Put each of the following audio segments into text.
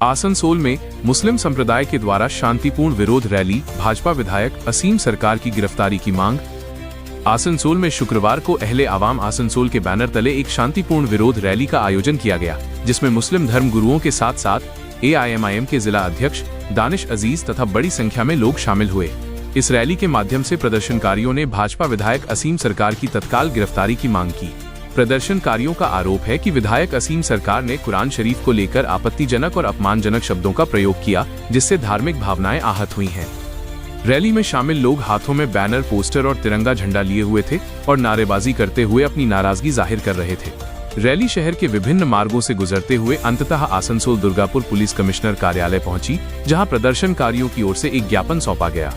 आसनसोल में मुस्लिम संप्रदाय के द्वारा शांतिपूर्ण विरोध रैली, भाजपा विधायक असीम सरकार की गिरफ्तारी की मांग। आसनसोल में शुक्रवार को अहले आवाम आसनसोल के बैनर तले एक शांतिपूर्ण विरोध रैली का आयोजन किया गया, जिसमें मुस्लिम धर्म गुरुओं के साथ साथ AIMIM के जिला अध्यक्ष दानिश अजीज तथा बड़ी संख्या में लोग शामिल हुए। इस रैली के माध्यम से प्रदर्शनकारियों ने भाजपा विधायक असीम सरकार की तत्काल गिरफ्तारी की मांग की। प्रदर्शनकारियों का आरोप है कि विधायक असीम सरकार ने कुरान शरीफ को लेकर आपत्तिजनक और अपमानजनक शब्दों का प्रयोग किया, जिससे धार्मिक भावनाएं आहत हुई हैं। रैली में शामिल लोग हाथों में बैनर, पोस्टर और तिरंगा झंडा लिए हुए थे और नारेबाजी करते हुए अपनी नाराजगी जाहिर कर रहे थे। रैली शहर के विभिन्न मार्गों से गुजरते हुए अंततः आसनसोल दुर्गापुर पुलिस कमिश्नर कार्यालय पहुंची, जहां प्रदर्शनकारियों की ओर से एक ज्ञापन सौंपा गया।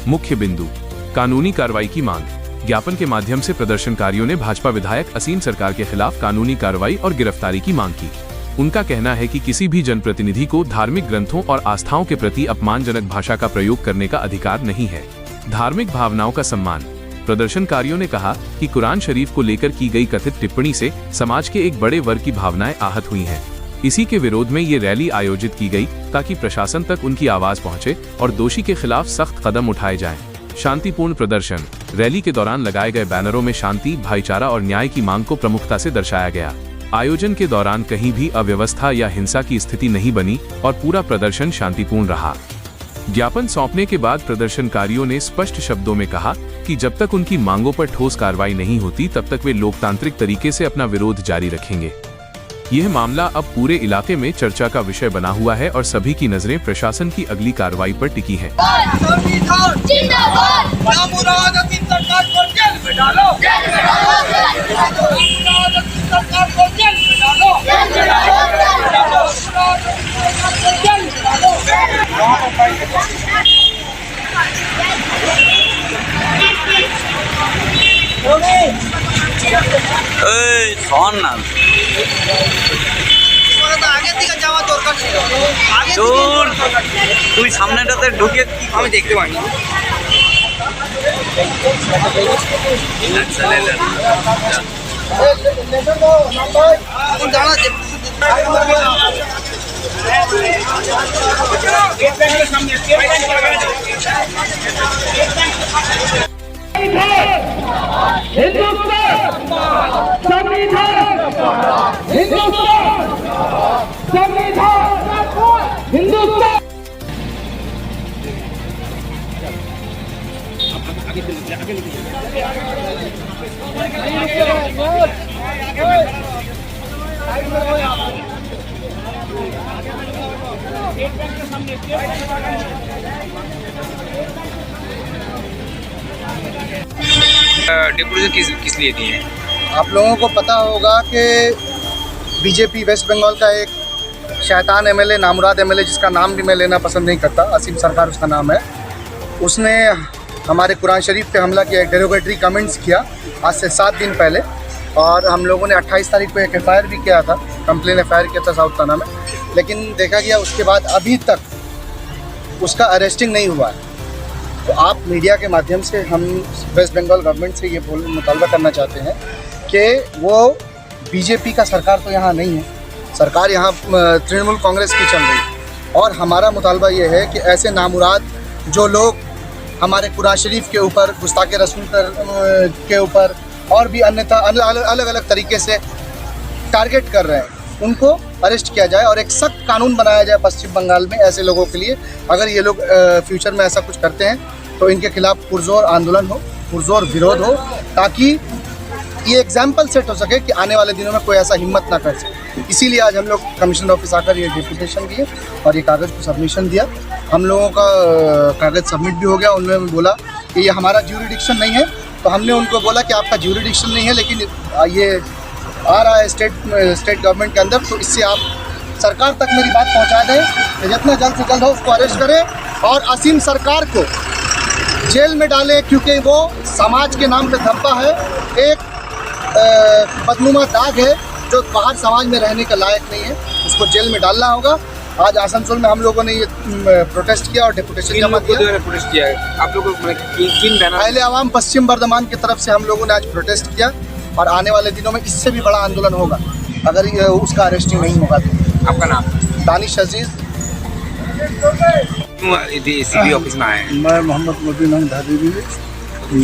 मुख्य बिंदु: कानूनी कार्रवाई की मांग। ज्ञापन के माध्यम से प्रदर्शनकारियों ने भाजपा विधायक असीम सरकार के खिलाफ कानूनी कार्रवाई और गिरफ्तारी की मांग की। उनका कहना है कि किसी भी जनप्रतिनिधि को धार्मिक ग्रंथों और आस्थाओं के प्रति अपमानजनक भाषा का प्रयोग करने का अधिकार नहीं है। धार्मिक भावनाओं का सम्मान। प्रदर्शनकारियों ने कहा कि कुरान शरीफ को लेकर की गई कथित टिप्पणी से समाज के एक बड़े वर्ग की भावनाएं आहत हुई हैं। इसी के विरोध में ये रैली आयोजित की गई ताकि प्रशासन तक उनकी आवाज पहुंचे और दोषी के खिलाफ सख्त कदम उठाए जाएं। शांतिपूर्ण प्रदर्शन। रैली के दौरान लगाए गए बैनरों में शांति, भाईचारा और न्याय की मांग को प्रमुखता से दर्शाया गया। आयोजन के दौरान कहीं भी अव्यवस्था या हिंसा की स्थिति नहीं बनी और पूरा प्रदर्शन शांतिपूर्ण रहा। ज्ञापन सौंपने के बाद प्रदर्शनकारियों ने स्पष्ट शब्दों में कहा कि जब तक उनकी मांगों पर ठोस कार्रवाई नहीं होती, तब तक वे लोकतांत्रिक तरीके से अपना विरोध जारी रखेंगे। यह मामला अब पूरे इलाके में चर्चा का विषय बना हुआ है और सभी की नजरें प्रशासन की अगली कार्रवाई पर टिकी हैं। তুই সামনেটাতে ঢুকে আমি দেখতে পাইনি। डेपुटेशन किस लिए दिए? आप लोगों को पता होगा कि बीजेपी वेस्ट बंगाल का एक शैतान MLA नामुराद MLA, जिसका नाम भी मैं लेना पसंद नहीं करता, असीम सरकार उसका नाम है, उसने हमारे कुरान शरीफ पे हमला किया, एक डेरोगेटरी कमेंट्स किया आज से 7 दिन पहले। और हम लोगों ने 28 तारीख को एक FIR भी किया था, कंप्लेन FIR किया था साउथ थाना में, लेकिन देखा गया उसके बाद अभी तक उसका अरेस्टिंग नहीं हुआ है। तो आप मीडिया के माध्यम से हम वेस्ट बंगाल गवर्नमेंट से ये मुतालबा करना चाहते हैं कि वो बीजेपी का सरकार तो यहाँ नहीं है, सरकार यहाँ तृणमूल कांग्रेस की चल रही है। और हमारा मुतालबा ये है कि ऐसे नामुराद जो लोग हमारे कुरान शरीफ के ऊपर, गुस्ताखे रसूल के ऊपर और भी अन्यथा अलग अलग तरीके से टारगेट कर रहे हैं, उनको अरेस्ट किया जाए और एक सख्त कानून बनाया जाए पश्चिम बंगाल में ऐसे लोगों के लिए। अगर ये लोग फ्यूचर में ऐसा कुछ करते हैं तो इनके खिलाफ पुरजोर आंदोलन हो, पुरजोर विरोध हो, ताकि ये एग्जाम्पल सेट हो सके कि आने वाले दिनों में कोई ऐसा हिम्मत ना कर सके। इसीलिए आज हम लोग कमिश्नर ऑफिस आकर ये डिप्यूटेशन दिए और ये कागज़ को सबमिशन दिया। हम लोगों का कागज़ सबमिट भी हो गया। उन्होंने बोला कि ये हमारा ज्यूरिडिक्शन नहीं है, तो हमने उनको बोला कि आपका ज्यूरिडिक्शन नहीं है, लेकिन ये आ रहा है स्टेट गवर्नमेंट के अंदर, तो इससे आप सरकार तक मेरी बात पहुंचा दें कि जितना जल्द से जल्द हो उसको अरेस्ट करें और असीम सरकार को जेल में डालें, क्योंकि वो समाज के नाम पे धब्बा है, एक बदनुमा दाग है जो बाहर समाज में रहने का लायक नहीं है। उसको जेल में डालना होगा। आज आसनसोल में हम लोगों ने ये प्रोटेस्ट किया और डेपुटेशन जमा किया। प्रोटेस्ट किया है आप लोगों को? किन बैनर? अहले आवाम पश्चिम बर्धमान की तरफ से हम लोगों ने आज प्रोटेस्ट किया और आने वाले दिनों में इससे भी बड़ा आंदोलन होगा अगर उसका अरेस्टिंग नहीं होगा तो। आपका नाम? दानिश अजीज़। सीबी ऑफिस में आए हैं? मैं मोहम्मद मुबीन अहमद हबीबी,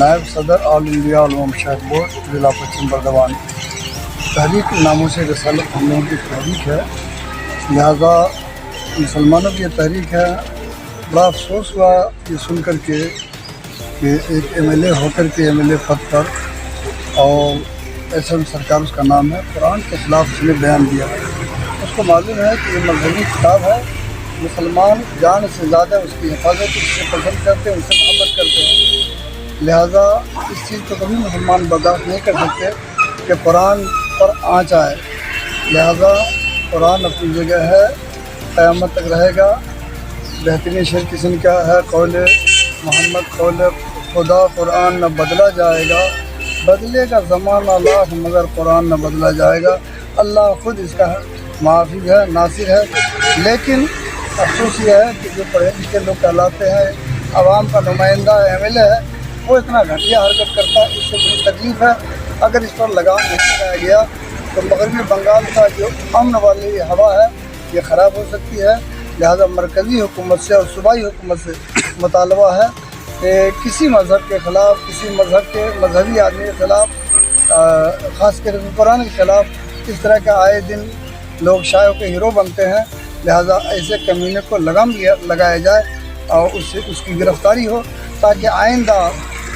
नायब सदर ऑल इंडिया उलमा मशाइख बोर्ड जिला पश्चिम बर्दवान। तहरीक नामों से रसालत हम लोगों की तहरीक है, लिहाजा मुसलमानों की तहरीक है। बड़ा अफसोस हुआ ये सुन कर के कि एक एमएलए होकर के एमएलए पद पर और एसएम सरकार उसका नाम है, कुरान के खिलाफ उसने बयान दिया है। उसको मालूम है कि ये मजहबी किताब है, मुसलमान जान से ज़्यादा उसकी हिफाजत उससे पसंद करते हैं, उससे मोहब्बत करते हैं। लिहाजा इस चीज़ को कभी मुसलमान बर्दाश्त नहीं कर सकते कि कुरान पर आँच आए। लिहाजा कुरान अपनी जगह है, क़यामत तक रहेगा। बेहतरीन शेर किस्म का है, कौल मोहम्मद कौल खुदा कुरान न बदला जाएगा, बदलेगा ज़माना लाख मगर कुरान न बदला जाएगा। अल्लाह ख़ुद इसका माफ़ी है, नासिर है। लेकिन अफसोस ये है कि जो पढ़े लिखे लोग कहलाते हैं, आवाम का नुमाइंदा एमएलए है, वो इतना घटिया हरकत करता है, इससे बड़ी तकलीफ़ है। अगर इस पर लगाम नहीं लगाया गया तो मगरबी बंगाल का जो अमन वाली हवा है ये ख़राब हो सकती है। लिहाजा मरकज़ी हुकूमत से और सूबाई हुकूमत से मुतालबा है कि किसी मज़हब के ख़िलाफ़, किसी मज़हब के मजहबी आदमी के ख़िलाफ़, ख़ास कर कुरान के ख़िलाफ़ इस तरह का आए दिन लोग शायर के हीरो बनते हैं। लिहाजा ऐसे कमीने को लगाम लगाया जाए और उससे उसकी गिरफ़्तारी हो, ताकि आइंदा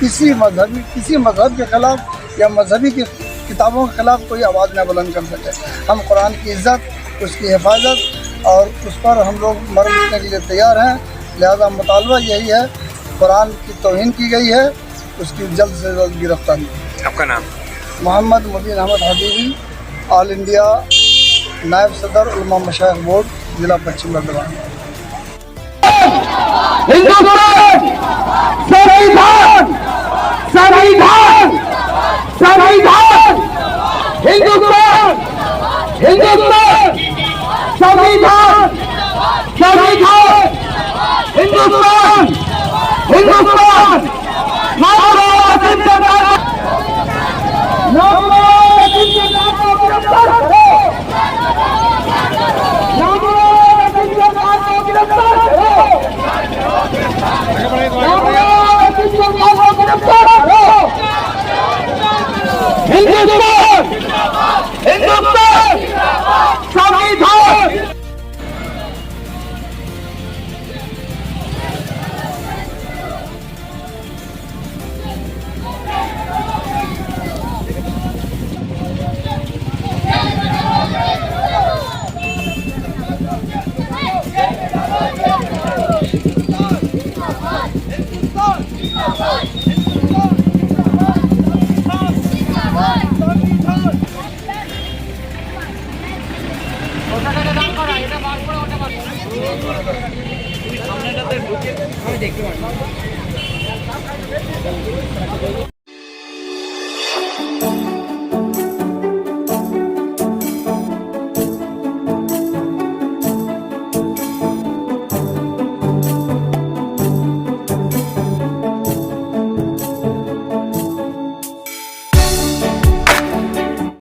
किसी मज़हब के ख़िलाफ़ या मजहबी की किताबों के ख़िलाफ़ कोई आवाज़ न बुलंद कर सके। हम कुरान की इज़्ज़त, उसकी हिफाजत और उस पर हम लोग मर मिटने के लिए तैयार हैं। लिहाजा मुतालबा यही है, कुरान की तौहीन की गई है, उसकी जल्द से जल्द गिरफ्तारी। आपका नाम? मोहम्मद मुबीन अहमद हबीबी, ऑल इंडिया नायब सदर उलमा मशाइख बोर्ड जिला पश्चिम बर्दवान। हिंदुस्तान संविधान, संविधान, संविधान, हिंदुस्तान, हिंदुस्तान, संविधान, संविधान, हिंदुस्तान, हिंदुस्तान। नारा जिंदाबाद, नारा जिंदाबाद, गिरफ्तार करो, नारा जिंदाबाद, गिरफ्तार करो, नारा जिंदाबाद, गिरफ्तार करो। हिंदुस्तान, हिंदुस्तान, संविधान। সামনেটাতে ঢুকে আমি দেখতে পাচ্ছি।